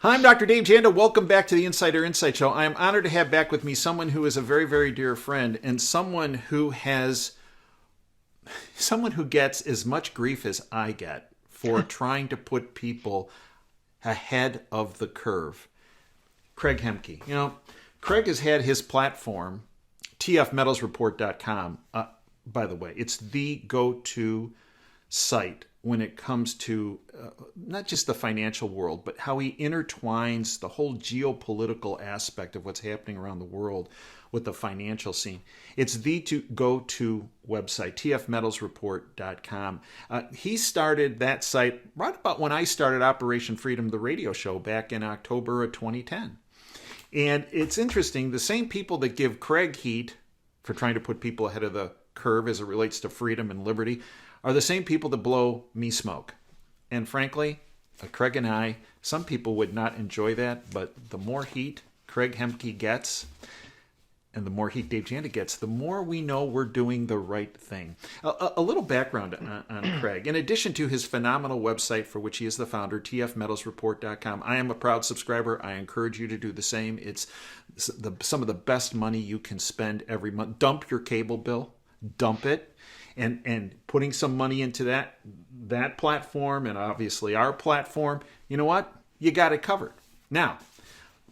Hi, I'm Dr. Dave Janda. Welcome back to the Insider Insight Show. I am honored to have back with me someone who is a very, very dear friend and someone who gets as much grief as I get for trying to put people ahead of the curve. Craig Hemke. Craig has had his platform, tfmetalsreport.com. By the way, it's the go-to site when it comes to not just the financial world, but how he intertwines the whole geopolitical aspect of what's happening around the world with the financial scene. It's the go-to website, tfmetalsreport.com. He started that site right about when I started Operation Freedom, the radio show, back in October of 2010. And it's interesting, the same people that give Craig heat for trying to put people ahead of the curve as it relates to freedom and liberty are the same people that blow me smoke. And frankly, Craig and I, some people would not enjoy that, but the more heat Craig Hemke gets, and the more heat Dave Janda gets, the more we know we're doing the right thing. A little background on Craig. In addition to his phenomenal website, for which he is the founder, tfmetalsreport.com, I am a proud subscriber. I encourage you to do the same. It's some of the best money you can spend every month. Dump your cable bill. Dump it. And putting some money into that platform and obviously our platform, you know what? You got it covered. Now,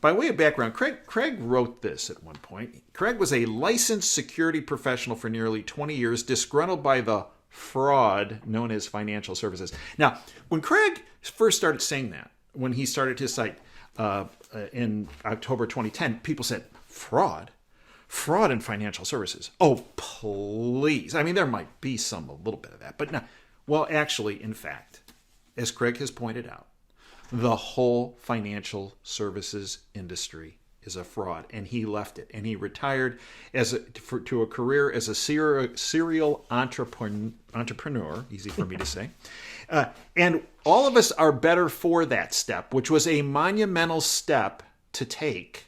by way of background, Craig wrote this at one point. Craig was a licensed security professional for nearly 20 years, disgruntled by the fraud known as financial services. Now, when Craig first started saying that, when he started his site in October 2010, people said, fraud? Fraud in financial services. Oh, please. I mean, there might be a little bit of that, but no. Well, actually, in fact, as Craig has pointed out, the whole financial services industry is a fraud, and he left it, and he retired to a career as a serial entrepreneur, easy for me to say. And all of us are better for that step, which was a monumental step to take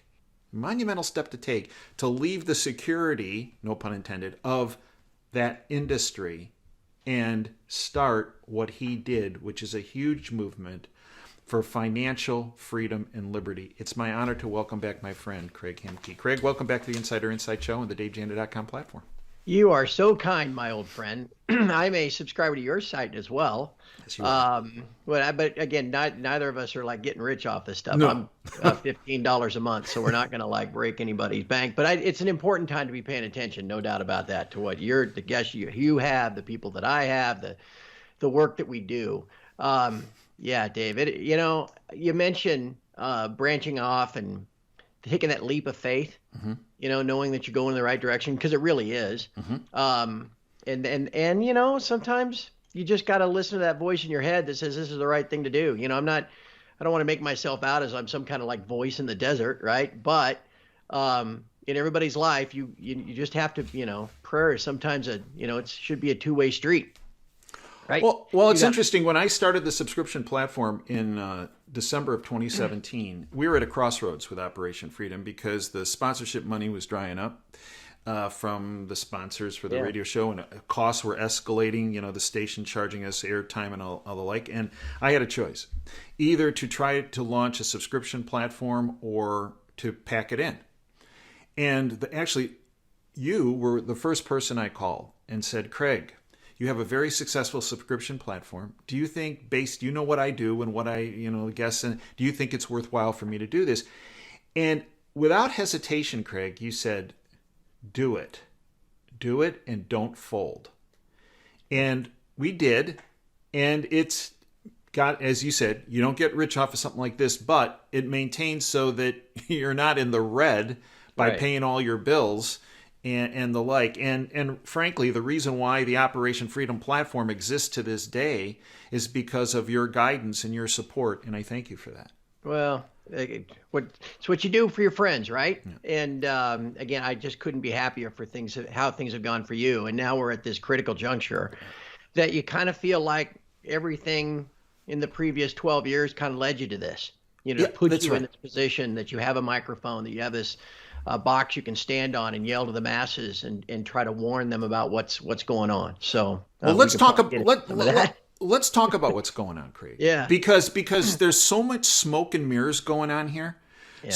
to leave the security, no pun intended, of that industry and start what he did, which is a huge movement for financial freedom and liberty. It's my honor to welcome back my friend, Craig Hemke. Craig, welcome back to the Insider Insight Show and the DaveJanda.com platform. You are so kind, my old friend. I'm a subscriber to your site as well. Yes, you are. But again, neither of us are like getting rich off this stuff. No. I'm $15 a month, so we're not going to like break anybody's bank. But it's an important time to be paying attention, no doubt about that, to what the guests you have, the people that I have, the work that we do. Yeah, David, you mentioned branching off and taking that leap of faith, knowing that you're going in the right direction, because it really is. And sometimes you just got to listen to that voice in your head that says this is the right thing to do. I don't want to make myself out as I'm some kind of like voice in the desert, right? But in everybody's life, you just have to, prayer is sometimes it should be a two-way street. Right. Well, it's interesting. When I started the subscription platform in December of 2017, we were at a crossroads with Operation Freedom because the sponsorship money was drying up from the sponsors for the radio show, and costs were escalating. The station charging us airtime and all the like. And I had a choice, either to try to launch a subscription platform or to pack it in. And actually, you were the first person I called and said, Craig, you have a very successful subscription platform. Do you think, you know what I do and what I, guess, and do you think it's worthwhile for me to do this? And without hesitation, Craig, you said, do it. Do it and don't fold. And we did. And it's got, as you said, you don't get rich off of something like this, but it maintains so that you're not in the red by paying all your bills and the like. And frankly, the reason why the Operation Freedom platform exists to this day is because of your guidance and your support, and I thank you for that. Well, it's what you do for your friends, right? Yeah. And again, I just couldn't be happier for how things have gone for you. And now we're at this critical juncture that you kind of feel like everything in the previous 12 years kind of led you to this. Put you in this position that you have a microphone, that you have this box you can stand on and yell to the masses and try to warn them about what's going on. So let's talk let's talk about what's going on, Craig. Yeah. Because there's so much smoke and mirrors going on here. Yeah.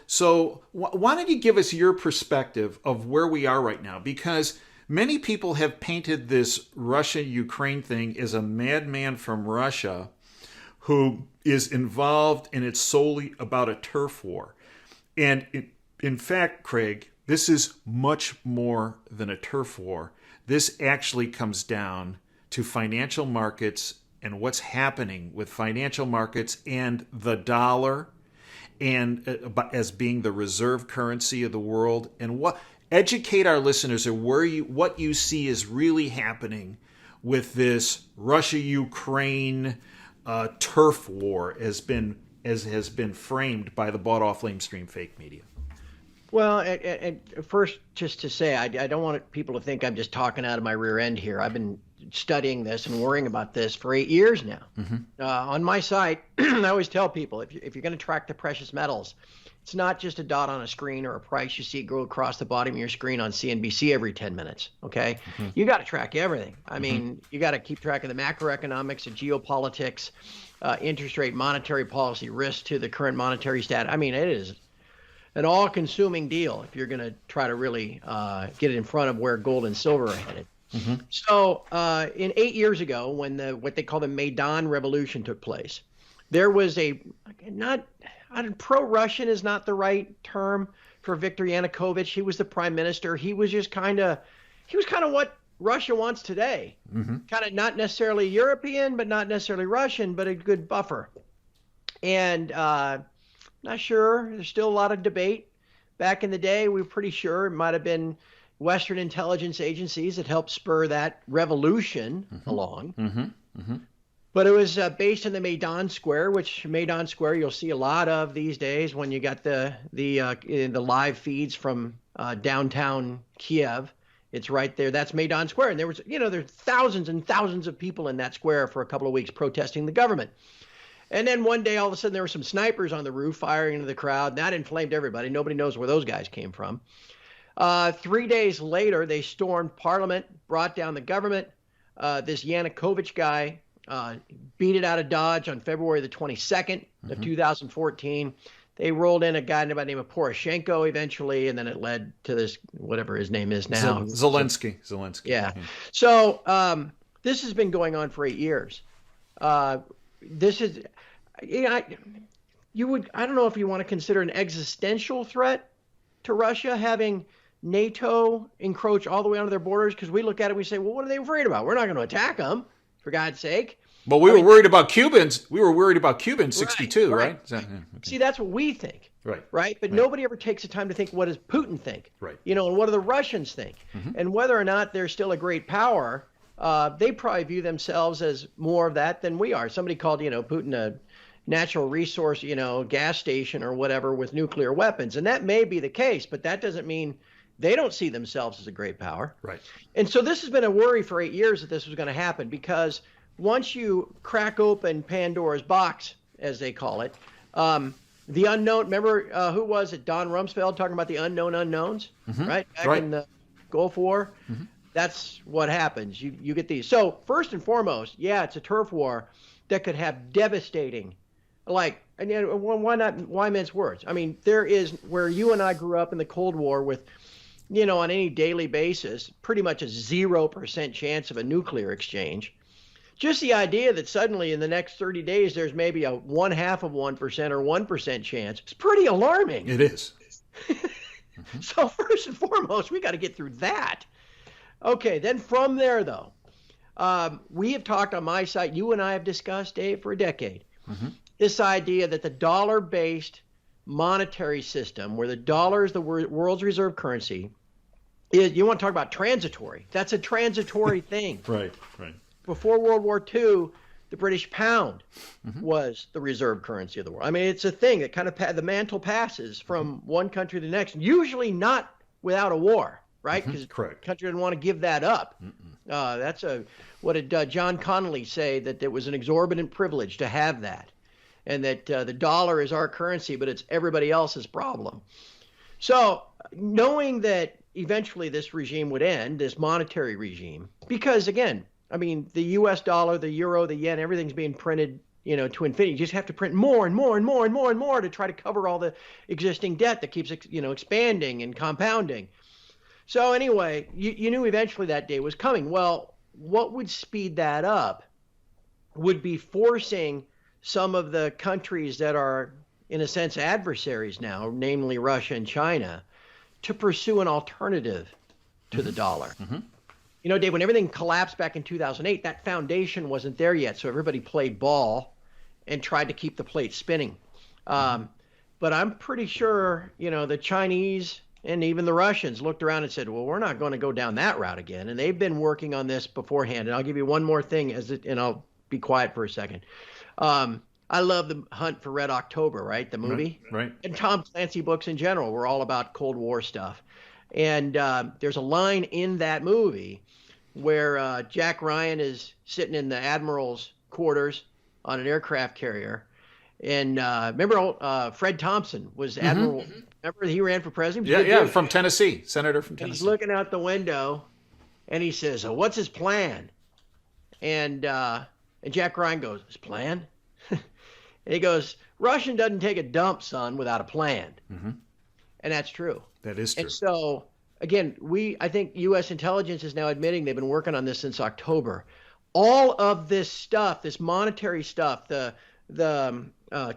So why don't you give us your perspective of where we are right now? Because many people have painted this Russia-Ukraine thing as a madman from Russia who is involved, and it's solely about a turf war. And in fact, Craig, this is much more than a turf war. This actually comes down to financial markets and what's happening with financial markets and the dollar, and as being the reserve currency of the world, and educate our listeners of what you see is really happening with this Russia-Ukraine turf war as has been framed by the bought-off lamestream fake media. Well, and first, just to say, I don't want people to think I'm just talking out of my rear end here. I've been studying this and worrying about this for 8 years now. Mm-hmm. On my site, I always tell people, if you're going to track the precious metals, it's not just a dot on a screen or a price you see go across the bottom of your screen on CNBC every 10 minutes, okay? Mm-hmm. You got to track everything. I mean, you got to keep track of the macroeconomics, the geopolitics, interest rate, monetary policy, risk to the current monetary stat. I mean, it is an all-consuming deal if you're going to try to really get it in front of where gold and silver are headed. Mm-hmm. So in 8 years ago, when what they call the Maidan Revolution took place, there was pro-Russian is not the right term for Viktor Yanukovych. He was the prime minister. He was kind of what Russia wants today. Mm-hmm. Kind of not necessarily European, but not necessarily Russian, but a good buffer. And not sure. There's still a lot of debate. Back in the day, we were pretty sure it might have been Western intelligence agencies that helped spur that revolution along. Mm-hmm. Mm-hmm. But it was based in the Maidan Square, which Maidan Square you'll see a lot of these days when you got the live feeds from downtown Kiev. It's right there. That's Maidan Square. And there's thousands and thousands of people in that square for a couple of weeks protesting the government. And then one day, all of a sudden, there were some snipers on the roof firing into the crowd. And that inflamed everybody. Nobody knows where those guys came from. 3 days later, they stormed Parliament, brought down the government. This Yanukovych guy beat it out of Dodge on February the 22nd of 2014. They rolled in a guy by the name of Poroshenko eventually, and then it led to this, whatever his name is now. Zelensky. Yeah. So this has been going on for 8 years. This is, I don't know if you want to consider an existential threat to Russia having NATO encroach all the way onto their borders, because we look at it and we say, well, what are they afraid about? We're not going to attack them, for God's sake. But we were worried about Cubans. We were worried about Cubans 62, right? So, yeah, okay. See, that's what we think. Right. But nobody ever takes the time to think, what does Putin think? Right. And what do the Russians think? Mm-hmm. And whether or not they're still a great power, they probably view themselves as more of that than we are. Somebody called, Putin a natural resource, gas station or whatever with nuclear weapons. And that may be the case, but that doesn't mean they don't see themselves as a great power. Right. And so this has been a worry for 8 years that this was going to happen, because once you crack open Pandora's box, as they call it, the unknown, remember, who was it? Don Rumsfeld talking about the unknown unknowns, right? Back in the Gulf War. Mm-hmm. That's what happens. You get these. So first and foremost, yeah, it's a turf war that could have devastating, why mince words? I mean, there is, where you and I grew up in the Cold War with, on any daily basis, pretty much a 0% chance of a nuclear exchange. Just the idea that suddenly in the next 30 days, there's maybe a 0.5% or 1% chance. It's pretty alarming. It is. Mm-hmm. So first and foremost, we got to get through that. Okay, then from there, though, we have talked on my site, you and I have discussed, Dave, for a decade, this idea that the dollar-based monetary system, where the dollar is the world's reserve currency, is, you want to talk about transitory. That's a transitory thing. Right. Before World War II, the British pound was the reserve currency of the world. I mean, it's a thing that kind of the mantle passes from one country to the next, usually not without a war, right? Because the country didn't want to give that up. What did John Connolly say, that it was an exorbitant privilege to have that, and that the dollar is our currency, but it's everybody else's problem. So knowing that eventually this regime would end, this monetary regime, because again, I mean, the U.S. dollar, the euro, the yen, everything's being printed, to infinity. You just have to print more and more and more and more and more to try to cover all the existing debt that keeps, expanding and compounding. So anyway, you knew eventually that day was coming. Well, what would speed that up would be forcing some of the countries that are, in a sense, adversaries now, namely Russia and China, to pursue an alternative to the dollar. Dave, when everything collapsed back in 2008, that foundation wasn't there yet. So everybody played ball and tried to keep the plate spinning. But I'm pretty sure, the Chinese and even the Russians looked around and said, well, we're not going to go down that route again. And they've been working on this beforehand. And I'll give you one more thing and I'll be quiet for a second. I love The Hunt for Red October, right? The movie. Right. And Tom Clancy books in general were all about Cold War stuff. And there's a line in that movie where Jack Ryan is sitting in the admiral's quarters on an aircraft carrier. And remember Fred Thompson was admiral. Remember he ran for president? Yeah, from Tennessee, senator from Tennessee. He's looking out the window, and he says, what's his plan? And Jack Ryan goes, his plan? And he goes, Russian doesn't take a dump, son, without a plan. And that's true. That is true. And so, again, I think U.S. intelligence is now admitting they've been working on this since October. All of this stuff, this monetary stuff, the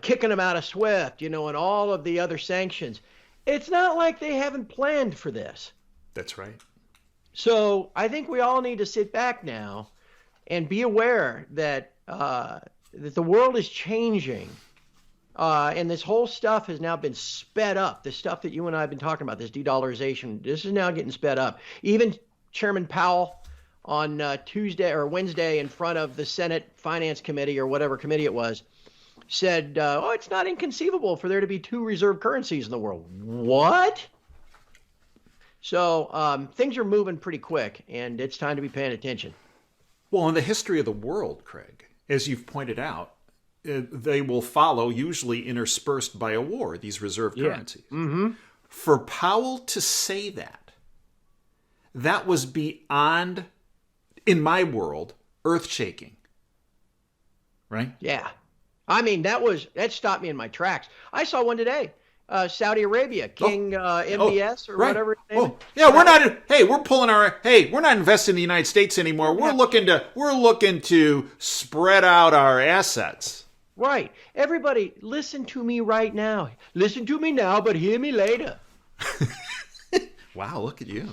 kicking them out of SWIFT, and all of the other sanctions, it's not like they haven't planned for this. That's right. So I think we all need to sit back now and be aware that that the world is changing. And this whole stuff has now been sped up. This stuff that you and I have been talking about, this de-dollarization, this is now getting sped up. Even Chairman Powell on Tuesday or Wednesday in front of the Senate Finance Committee or whatever committee it was, said, it's not inconceivable for there to be two reserve currencies in the world. What? So things are moving pretty quick, and it's time to be paying attention. Well, in the history of the world, Craig, as you've pointed out, they will follow, usually interspersed by a war, these reserve currencies. For Powell to say that was beyond, in my world, earth-shaking. Right? Yeah. I mean, that stopped me in my tracks. I saw one today. Saudi Arabia, King MBS or whatever his name is. Yeah, we're not investing in the United States anymore. We're looking to spread out our assets. Right. Everybody, listen to me right now. Listen to me now, but hear me later. Wow, look at you.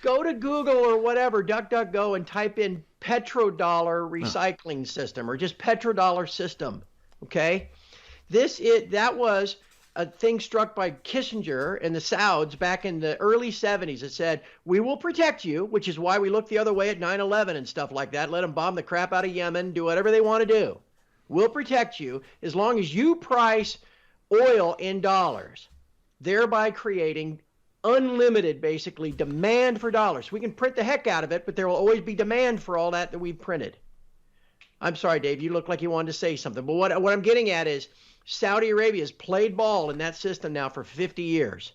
Go to Google or whatever, DuckDuckGo, and type in petrodollar recycling system or just petrodollar system. Okay? That was a thing struck by Kissinger and the Sauds back in the early 70s. It said, we will protect you, which is why we looked the other way at 9/11 and stuff like that. Let them bomb the crap out of Yemen, do whatever they want to do. We'll protect you as long as you price oil in dollars, thereby creating unlimited, basically, demand for dollars. We can print the heck out of it, but there will always be demand for all that we've printed. I'm sorry, Dave, you look like you wanted to say something. But what I'm getting at is Saudi Arabia has played ball in that system now for 50 years.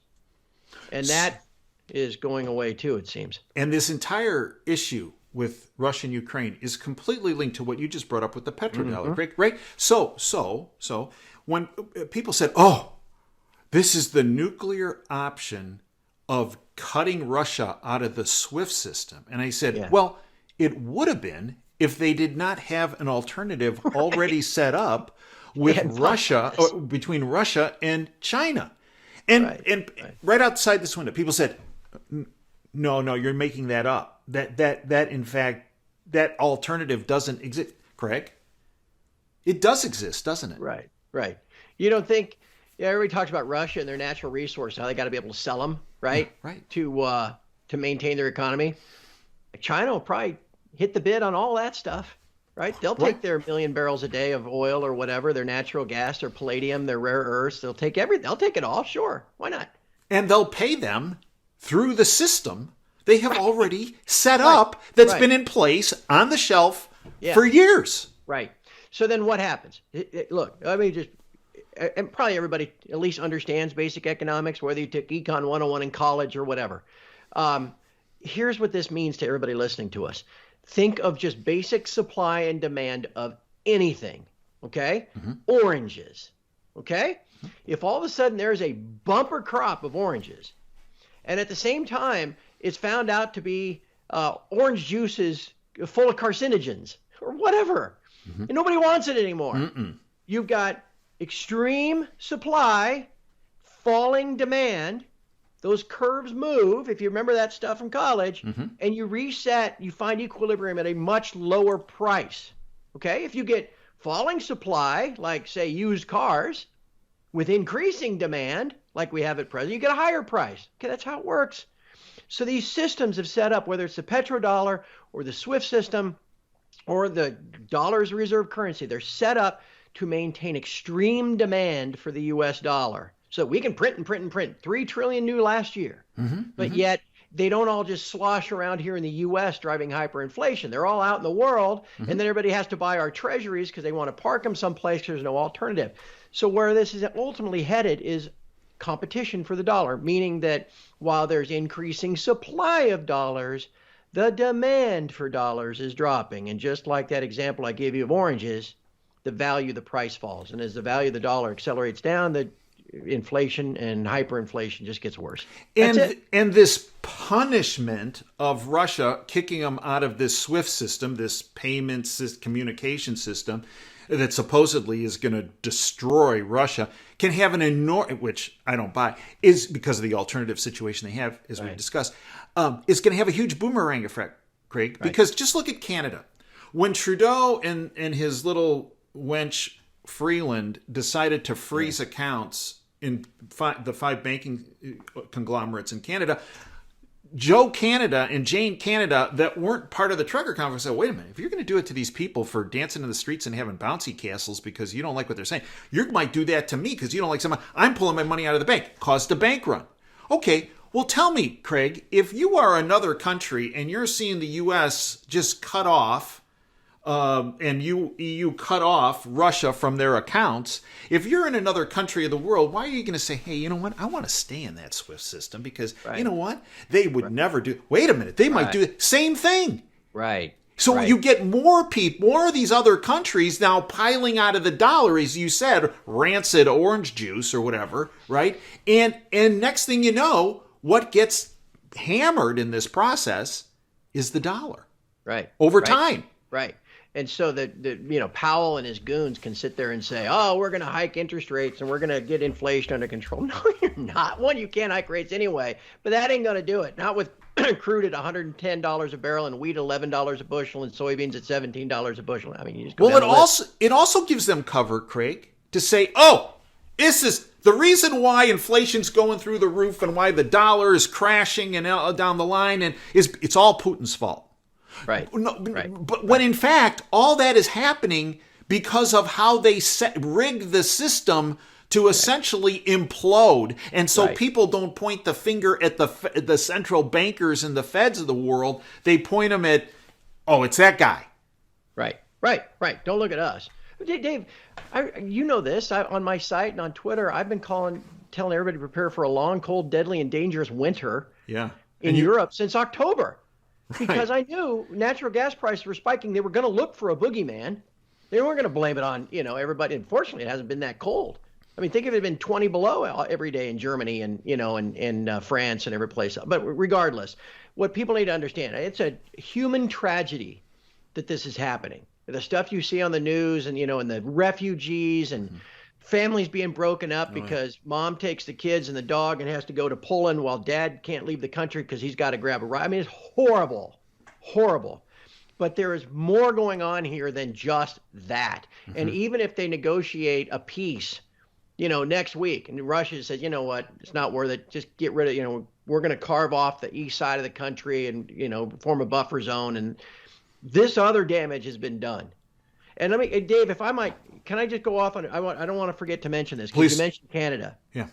And that is going away too, it seems. And this entire issue with Russia and Ukraine is completely linked to what you just brought up with the petrodollar, right? So when people said, this is the nuclear option of cutting Russia out of the SWIFT system. And I said, well, it would have been if they did not have an alternative already set up with Russia, or between Russia and China. And right outside this window, people said, no, you're making that up. That in fact, that alternative doesn't exist. Craig? It does exist, doesn't it? Right. You don't think, everybody talks about Russia and their natural resources, how they got to be able to sell them, right? Right. To maintain their economy. China will probably hit the bid on all that stuff, right? They'll take their 1 million barrels a day of oil or whatever, their natural gas, their palladium, their rare earths. They'll take everything. They'll take it all. Sure. Why not? And they'll pay them through the system they have already set up that's been in place on the shelf for years. Right. So then what happens? Look, I mean, and probably everybody at least understands basic economics, whether you took Econ 101 in college or whatever. Here's what this means to everybody listening to us. Think of just basic supply and demand of anything, okay? Oranges, okay? If all of a sudden there's a bumper crop of oranges, and at the same time it's found out to be orange juice is full of carcinogens or whatever, and nobody wants it anymore. You've got extreme supply, falling demand. Those curves move, if you remember that stuff from college, and you reset, you find equilibrium at a much lower price. Okay? If you get falling supply, like, say, used cars, with increasing demand, like we have at present, you get a higher price. Okay, that's how it works. So these systems have set up, whether it's the petrodollar or the SWIFT system or the dollar's reserve currency, they're set up to maintain extreme demand for the U.S. dollar. So we can print and print and print. 3 trillion new last year. But yet they don't all just slosh around here in the U.S. driving hyperinflation. They're all out in the world, and then everybody has to buy our treasuries because they want to park them someplace because there's no alternative. So where this is ultimately headed is competition for the dollar, meaning that while there's increasing supply of dollars, the demand for dollars is dropping. And just like that example I gave you of oranges, the value, the price falls. And as the value of the dollar accelerates down, the inflation and hyperinflation just gets worse. And this punishment of Russia kicking them out of this SWIFT system, this payment communication system that supposedly is going to destroy Russia, can have an enormous, which I don't buy, is because of the alternative situation they have, as we've discussed, is going to have a huge boomerang effect, Craig. Because just look at Canada. When Trudeau and his little wench Freeland decided to freeze accounts in the 5 banking conglomerates in Canada, Joe Canada and Jane Canada that weren't part of the trucker conference said, wait a minute, if you're going to do it to these people for dancing in the streets and having bouncy castles because you don't like what they're saying, you might do that to me because you don't like someone. I'm pulling my money out of the bank. Caused a bank run. Okay, well, tell me, Craig, if you are another country and you're seeing the U.S. just cut off and EU cut off Russia from their accounts, if you're in another country of the world, why are you going to say, hey, you know what? I want to stay in that SWIFT system because, you know what? They would never do. Wait a minute. They might do the same thing. Right. So you get more people, more of these other countries now piling out of the dollar, as you said, rancid orange juice or whatever, right? And next thing you know, what gets hammered in this process is the dollar. Right. Over time. Right. And so that Powell and his goons can sit there and say, oh, we're going to hike interest rates and we're going to get inflation under control. No, you're not. One, you can't hike rates anyway, but that ain't going to do it. Not with crude at $110 a barrel and wheat $11 a bushel and soybeans at $17 a bushel. I mean, you just go it also gives them cover, Craig, to say, oh, this is the reason why inflation's going through the roof and why the dollar is crashing and down the line, and it's all Putin's fault. Right. No, but when in fact all that is happening because of how they rig the system to essentially implode, and so people don't point the finger at the central bankers and the Feds of the world. They point them at, oh, it's that guy. Right. Don't look at us, Dave. You know this. On my site and on Twitter, I've been telling everybody to prepare for a long, cold, deadly, and dangerous winter. Yeah. In Europe since October. Because I knew natural gas prices were spiking. They were going to look for a boogeyman. They weren't going to blame it on, everybody. Unfortunately, it hasn't been that cold. I mean, think if it had been 20 below every day in Germany and, in France and every place. But regardless, what people need to understand, it's a human tragedy that this is happening. The stuff you see on the news and, and the refugees and families being broken up because mom takes the kids and the dog and has to go to Poland while dad can't leave the country because he's got to grab a ride. I mean, it's horrible. But there is more going on here than just that. And even if they negotiate a peace, next week, and Russia says, you know what, it's not worth it. Just get rid of, we're going to carve off the east side of the country and, form a buffer zone. And this other damage has been done. And Dave, if I might, can I just go off on? I don't want to forget to mention this because you mentioned Canada. Yeah.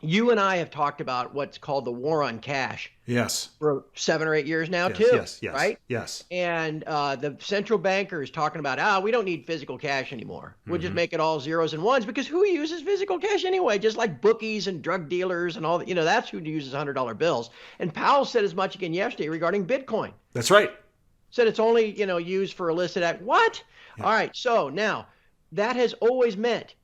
You and I have talked about what's called the war on cash. Yes. For 7 or 8 years now, too. Yes. Right. Yes. And the central banker is talking about, we don't need physical cash anymore. We'll just make it all zeros and ones because who uses physical cash anyway? Just like bookies and drug dealers and all that. That's who uses $100 bills. And Powell said as much again yesterday regarding Bitcoin. That's right. Said it's only, used for illicit act. What? Yeah. All right. So now that has always meant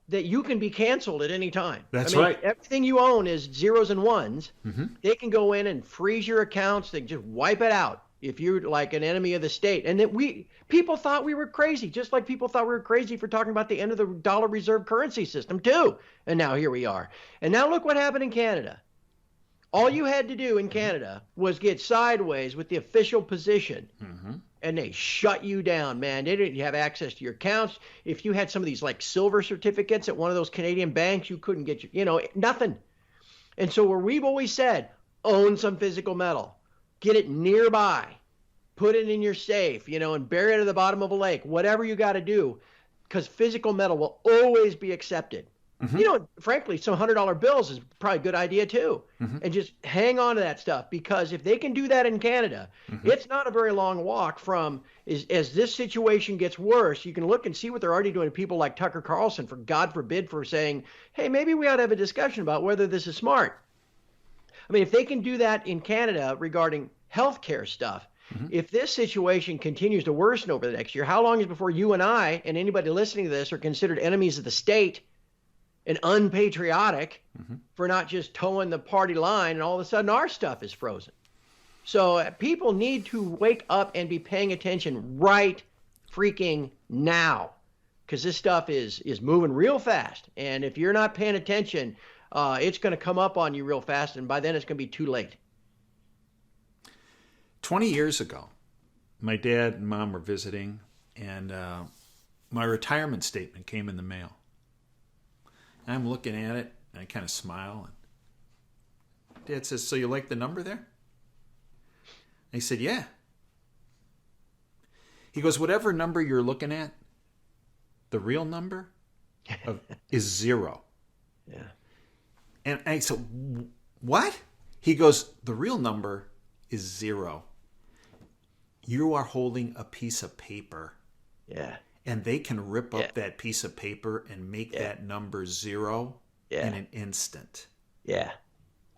that you can be canceled at any time. That's right. Everything you own is zeros and ones. Mm-hmm. They can go in and freeze your accounts. They can just wipe it out if you're like an enemy of the state. And that people thought we were crazy, just like people thought we were crazy for talking about the end of the dollar reserve currency system too. And now here we are. And now look what happened in Canada. All you had to do in Canada was get sideways with the official position, and they shut you down, man. They didn't have access to your accounts. If you had some of these like silver certificates at one of those Canadian banks, you couldn't get nothing. And so where we've always said, own some physical metal, get it nearby, put it in your safe, and bury it at the bottom of a lake, whatever you got to do, because physical metal will always be accepted. Frankly, some $100 bills is probably a good idea too. And just hang on to that stuff, because if they can do that in Canada, it's not a very long walk from as this situation gets worse. You can look and see what they're already doing to people like Tucker Carlson, for God forbid, for saying, hey, maybe we ought to have a discussion about whether this is smart. I mean, if they can do that in Canada regarding healthcare stuff, if this situation continues to worsen over the next year, how long is before you and I and anybody listening to this are considered enemies of the state and unpatriotic for not just towing the party line, and all of a sudden our stuff is frozen? So people need to wake up and be paying attention right freaking now, because this stuff is moving real fast. And if you're not paying attention, it's going to come up on you real fast, and by then it's going to be too late. 20 years ago, my dad and mom were visiting, and my retirement statement came in the mail. And I'm looking at it, and I kind of smile. And Dad says, so you like the number there? I said, yeah. He goes, whatever number you're looking at, the real number is 0. Yeah. And I said, what? He goes, the real number is 0. You are holding a piece of paper. Yeah. And they can rip up that piece of paper and make that number 0 in an instant. Yeah.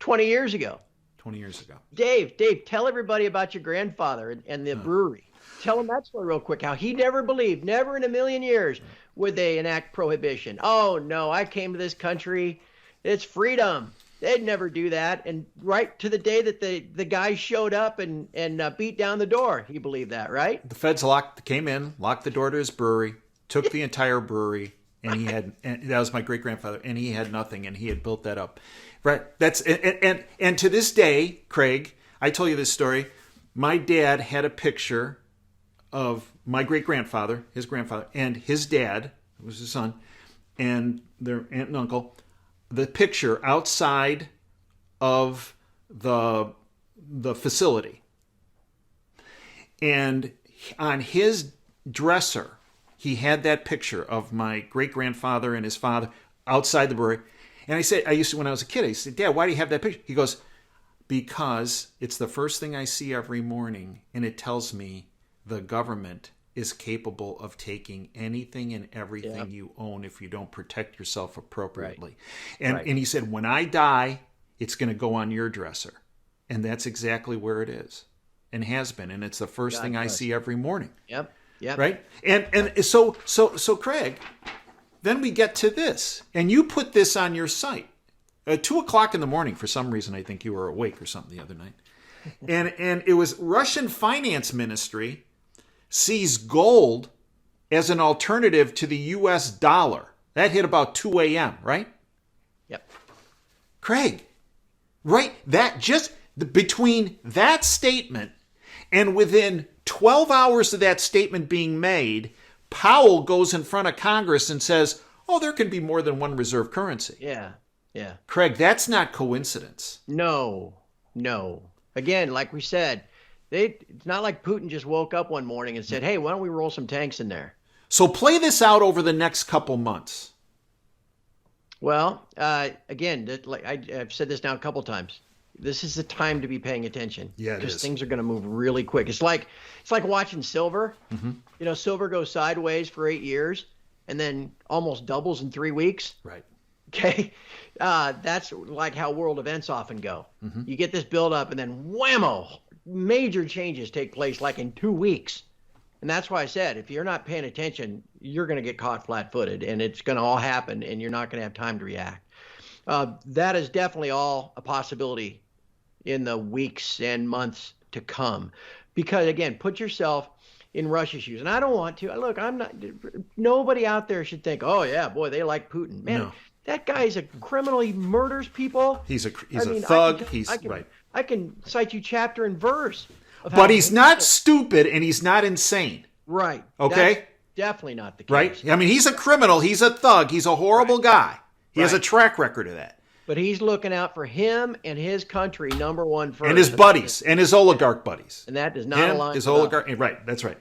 20 years ago. 20 years ago. Dave, tell everybody about your grandfather and the brewery. Tell them that story real quick, how he never believed, never in a million years would they enact prohibition. Oh, no, I came to this country. It's freedom. They'd never do that. And right to the day that the guy showed up and beat down the door, he believed that, right? The feds came in, locked the door to his brewery, took the entire brewery, and that was my great-grandfather, and he had nothing, and he had built that up. Right. And to this day, Craig, I told you this story. My dad had a picture of my great-grandfather, his grandfather, and his dad, who was his son, and their aunt and uncle, the picture outside of the facility. And on his dresser, he had that picture of my great-grandfather and his father outside the brewery. And when I was a kid, I said, Dad, why do you have that picture? He goes, because it's the first thing I see every morning, and it tells me the government is capable of taking anything and everything you own if you don't protect yourself appropriately. Right. And he said, when I die, it's going to go on your dresser. And that's exactly where it is and has been. And it's the first thing I see every morning. Yep. Right? And so Craig, then we get to this. And you put this on your site. 2 o'clock in the morning, for some reason, I think you were awake or something the other night. And it was Russian finance ministry sees gold as an alternative to the U.S. dollar. That hit about 2 a.m., right? Yep. Craig, right? That just between that statement and within 12 hours of that statement being made, Powell goes in front of Congress and says, oh, there can be more than one reserve currency. Yeah. Craig, that's not coincidence. No. Again, like we said, it's not like Putin just woke up one morning and said, hey, why don't we roll some tanks in there? So play this out over the next couple months. Well, again, I've said this now a couple times. This is the time to be paying attention. Yeah, because things are going to move really quick. It's like watching silver. Mm-hmm. Silver goes sideways for 8 years and then almost doubles in 3 weeks. Right. Okay. That's like how world events often go. Mm-hmm. You get this build up and then whammo, major changes take place like in 2 weeks. And that's why I said, if you're not paying attention, you're going to get caught flat-footed, and it's going to all happen, and you're not going to have time to react. That is definitely all a possibility in the weeks and months to come. Because, again, put yourself in Russia's shoes. And I don't want to. Look, nobody out there should think, oh, yeah, boy, they like Putin. Man, no. That guy is a criminal. He murders people. He's a thug. I can cite you chapter and verse. But he's not stupid and he's not insane. Right. Okay? That's definitely not the case. Right? I mean, he's a criminal. He's a thug. He's a horrible guy. He has a track record of that. But he's looking out for him and his country, number one first. And his buddies, and his oligarch buddies. And that does not align his oligarch. Right, that's right.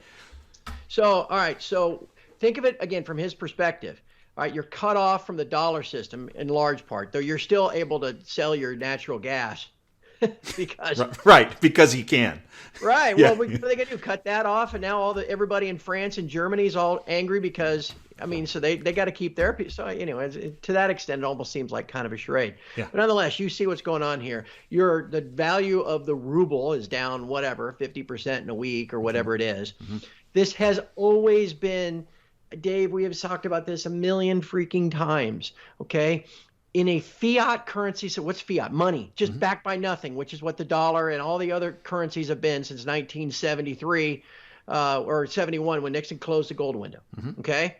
So, all right, so think of it, again, from his perspective. All right, you're cut off from the dollar system in large part, though you're still able to sell your natural gas. because he can. Right. Well, what are they going to do? Cut that off, and now everybody in France and Germany is all angry because, I mean, so they got to keep their piece. So anyway, to that extent, it almost seems like kind of a charade. Yeah. But nonetheless, you see what's going on here. The value of the ruble is down 50% in a week or whatever it is. Mm-hmm. This has always been, Dave, we have talked about this a million freaking times. Okay. In a fiat currency, so what's fiat? Money, just backed by nothing, which is what the dollar and all the other currencies have been since 1973 or 71 when Nixon closed the gold window. Mm-hmm. Okay?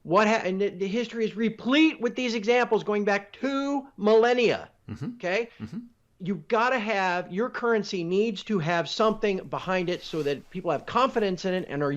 And the history is replete with these examples going back 2 millennia. Mm-hmm. Okay? Mm-hmm. You've got to have, your currency needs to have something behind it so that people have confidence in it and are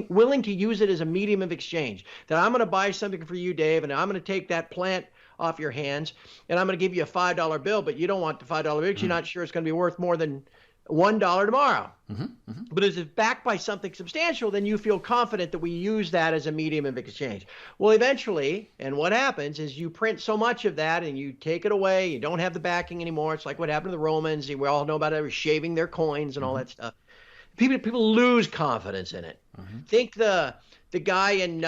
willing to use it as a medium of exchange. That I'm going to buy something for you, Dave, and I'm going to take that plant off your hands, and I'm going to give you a $5 bill, but you don't want the $5 bill because you're not sure it's going to be worth more than $1 tomorrow. Mm-hmm. Mm-hmm. But if it's backed by something substantial, then you feel confident that we use that as a medium of exchange. Well, eventually, and what happens is you print so much of that and you take it away, you don't have the backing anymore. It's like what happened to the Romans. We all know about it, shaving their coins and all that stuff. People lose confidence in it. Mm-hmm. Think the guy in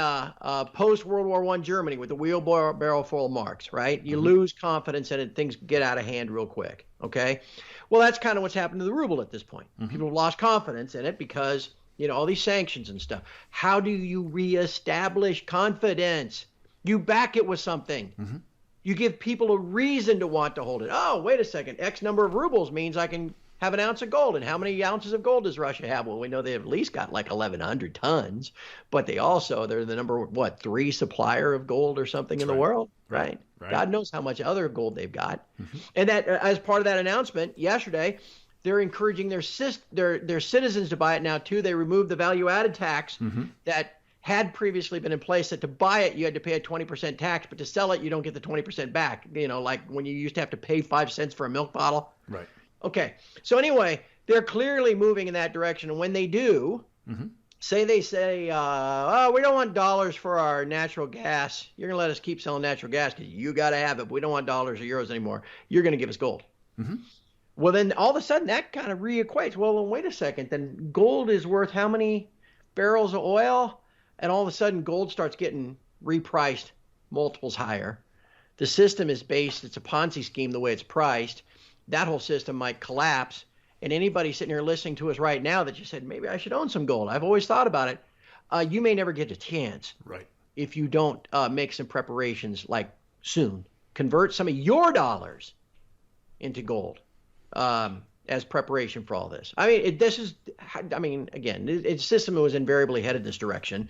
post-World War I Germany with the wheelbarrow full of marks, right? You lose confidence in it, things get out of hand real quick, okay? Well, that's kind of what's happened to the ruble at this point. Mm-hmm. People have lost confidence in it because, all these sanctions and stuff. How do you reestablish confidence? You back it with something. Mm-hmm. You give people a reason to want to hold it. Oh, wait a second. X number of rubles means I can have an ounce of gold. And how many ounces of gold does Russia have? Well, we know they've at least got like 1,100 tons, but they're the number, 3 supplier of gold or something in the world, right? God knows how much other gold they've got. Mm-hmm. And that, as part of that announcement yesterday, they're encouraging their citizens to buy it now too. They removed the value-added tax that had previously been in place, that to buy it, you had to pay a 20% tax, but to sell it, you don't get the 20% back. Like when you used to have to pay 5 cents for a milk bottle. Right. Okay. So anyway, they're clearly moving in that direction. And when they do, say, we don't want dollars for our natural gas. You're going to let us keep selling natural gas because you got to have it. But we don't want dollars or euros anymore. You're going to give us gold. Mm-hmm. Well, then all of a sudden that kind of reequates. Well, wait a second. Then gold is worth how many barrels of oil? And all of a sudden gold starts getting repriced multiples higher. The system is based, it's a Ponzi scheme the way it's priced. That whole system might collapse. And anybody sitting here listening to us right now that just said, maybe I should own some gold, I've always thought about it, you may never get a chance. Right. If you don't make some preparations like soon. Convert some of your dollars into gold as preparation for all this. I mean, again, it's a system that was invariably headed this direction,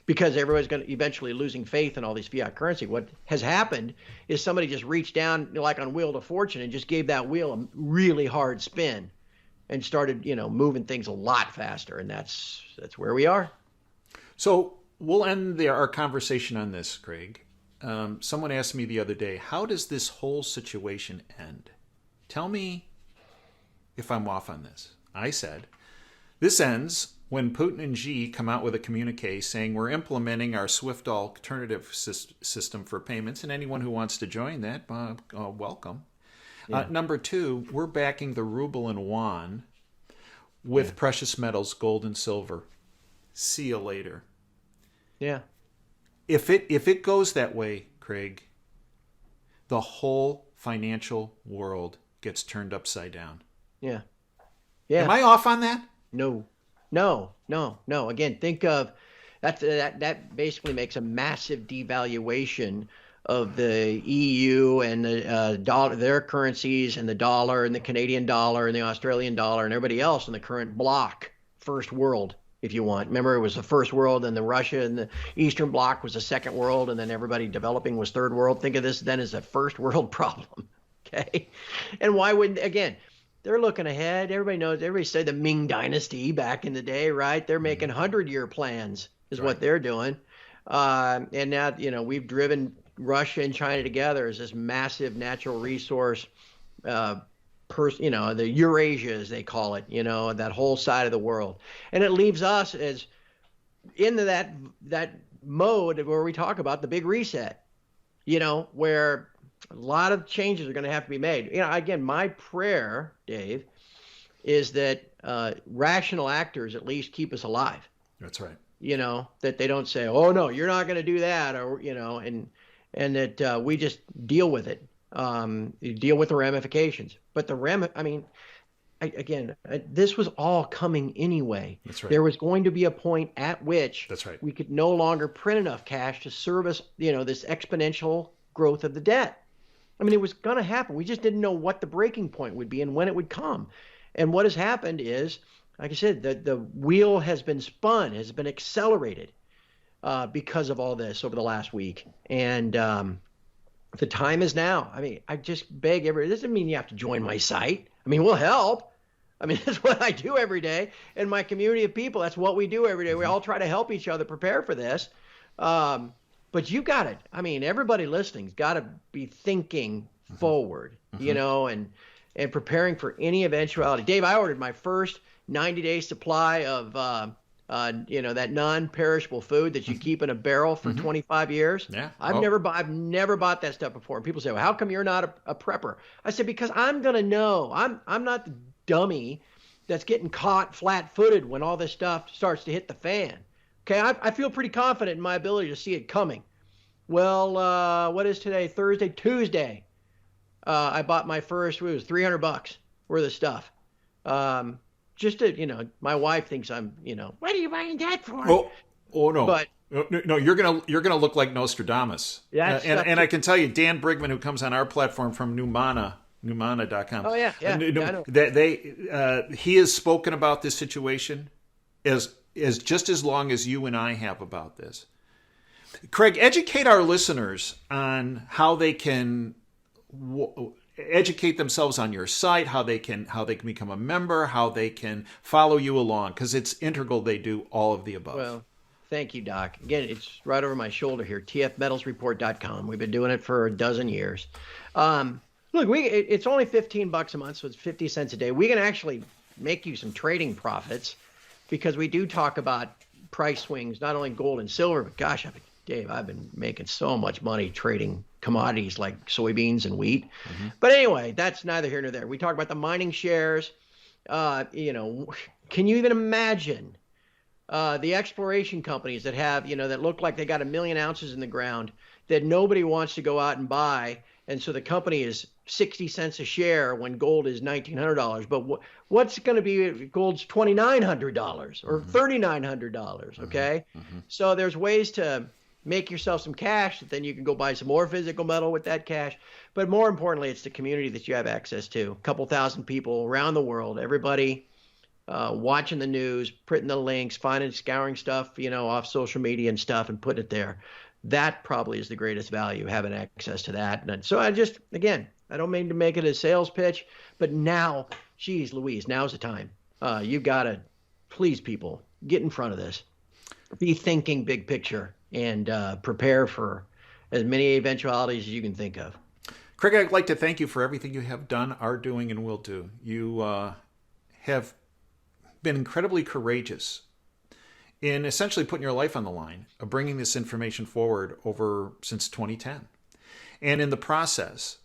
because everybody's going to eventually losing faith in all these fiat currency. What has happened is somebody just reached down like on Wheel of Fortune and just gave that wheel a really hard spin and started, moving things a lot faster. And that's where we are. So we'll end our conversation on this, Craig. Someone asked me the other day, how does this whole situation end? Tell me if I'm off on this. I said, this ends when Putin and Xi come out with a communique saying we're implementing our SWIFT alternative system for payments, and anyone who wants to join that, welcome. Yeah. Number 2, we're backing the ruble and yuan with precious metals, gold and silver. See you later. Yeah. If it goes that way, Craig, the whole financial world gets turned upside down. Yeah. Am Yeah. I off on that? No, no. Again, think of that basically makes a massive devaluation of the EU and the dollar, their currencies, and the dollar and the Canadian dollar and the Australian dollar and everybody else in the current bloc, first world, if you want. Remember, it was the first world, and the Russia and the Eastern Bloc was the second world, and then everybody developing was third world. Think of this then as a first world problem. Okay. And why wouldn't, again, they're looking ahead. Everybody knows, everybody said the Ming Dynasty back in the day, right? They're making 100-year plans is what they're doing. And now, we've driven Russia and China together as this massive natural resource, the Eurasia, as they call it, that whole side of the world. And it leaves us as into that mode where we talk about the big reset, where a lot of changes are going to have to be made. Again, my prayer, Dave, is that rational actors at least keep us alive. That's right. That they don't say, "Oh no, you're not going to do that," or and that we just deal with it, deal with the ramifications. But this was all coming anyway. That's right. There was going to be a point at which That's right. we could no longer print enough cash to service, this exponential growth of the debt. It was going to happen. We just didn't know what the breaking point would be and when it would come. And what has happened is, like I said, the wheel has been spun, has been accelerated because of all this over the last week. And the time is now. I just beg everybody. This doesn't mean you have to join my site. We'll help. That's what I do every day. And my community of people, that's what we do every day. We all try to help each other prepare for this. But you got it. Everybody listening's got to be thinking forward, and preparing for any eventuality. Dave, I ordered my first 90-day supply of, that non-perishable food that you keep in a barrel for 25 years. Yeah. I've never bought that stuff before. And people say, "Well, how come you're not a prepper?" I said, because I'm gonna know. I'm not the dummy that's getting caught flat-footed when all this stuff starts to hit the fan. Okay, I feel pretty confident in my ability to see it coming. Well, what is today? Thursday, Tuesday. I bought my first, it was $300 worth of stuff. Just to, my wife thinks I'm, what are you buying that for? Oh no. But no, you're gonna look like Nostradamus. And I can tell you, Dan Brigman, who comes on our platform from Numana.com. Oh yeah, I know. He has spoken about this situation as just as long as you and I have about this. Craig, educate our listeners on how they can educate themselves on your site, how they can become a member, how they can follow you along, because it's integral they do all of the above. Well, thank you, Doc. Again, it's right over my shoulder here, tfmetalsreport.com. We've been doing it for a dozen years. Look, it's only $15 a month, so it's 50 cents a day. We can actually make you some trading profits because we do talk about price swings, not only gold and silver, but gosh, Dave, I've been making so much money trading commodities like soybeans and wheat. But anyway, that's neither here nor there. We talk about the mining shares. Can you even imagine the exploration companies that have, that look like they got 1 million ounces in the ground that nobody wants to go out and buy? And so the company is 60 cents a share when gold is $1,900. But what's going to be, gold's $2,900 or $3,900, okay? So there's ways to make yourself some cash that then you can go buy some more physical metal with that cash. But more importantly, it's the community that you have access to. A couple thousand people around the world, everybody watching the news, printing the links, scouring stuff, off social media and stuff and putting it there. That probably is the greatest value, having access to that. And so I don't mean to make it a sales pitch, but now, geez Louise, now's the time. You got to, please people, get in front of this. Be thinking big picture and prepare for as many eventualities as you can think of. Craig, I'd like to thank you for everything you have done, are doing, and will do. You have been incredibly courageous in essentially putting your life on the line of bringing this information forward since 2010. And in the process,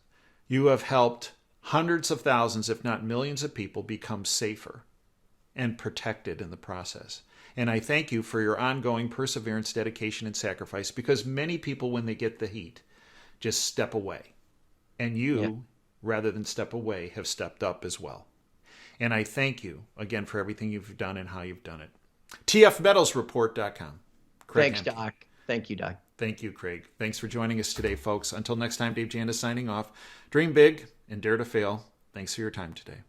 you have helped hundreds of thousands, if not millions of people become safer and protected in the process. And I thank you for your ongoing perseverance, dedication, and sacrifice, because many people, when they get the heat, just step away. And you, rather than step away, have stepped up as well. And I thank you again for everything you've done and how you've done it. TFMetalsReport.com. Thanks, Doc. Thank you, Doc. Thank you, Craig. Thanks for joining us today, folks. Until next time, Dave Janda signing off. Dream big and dare to fail. Thanks for your time today.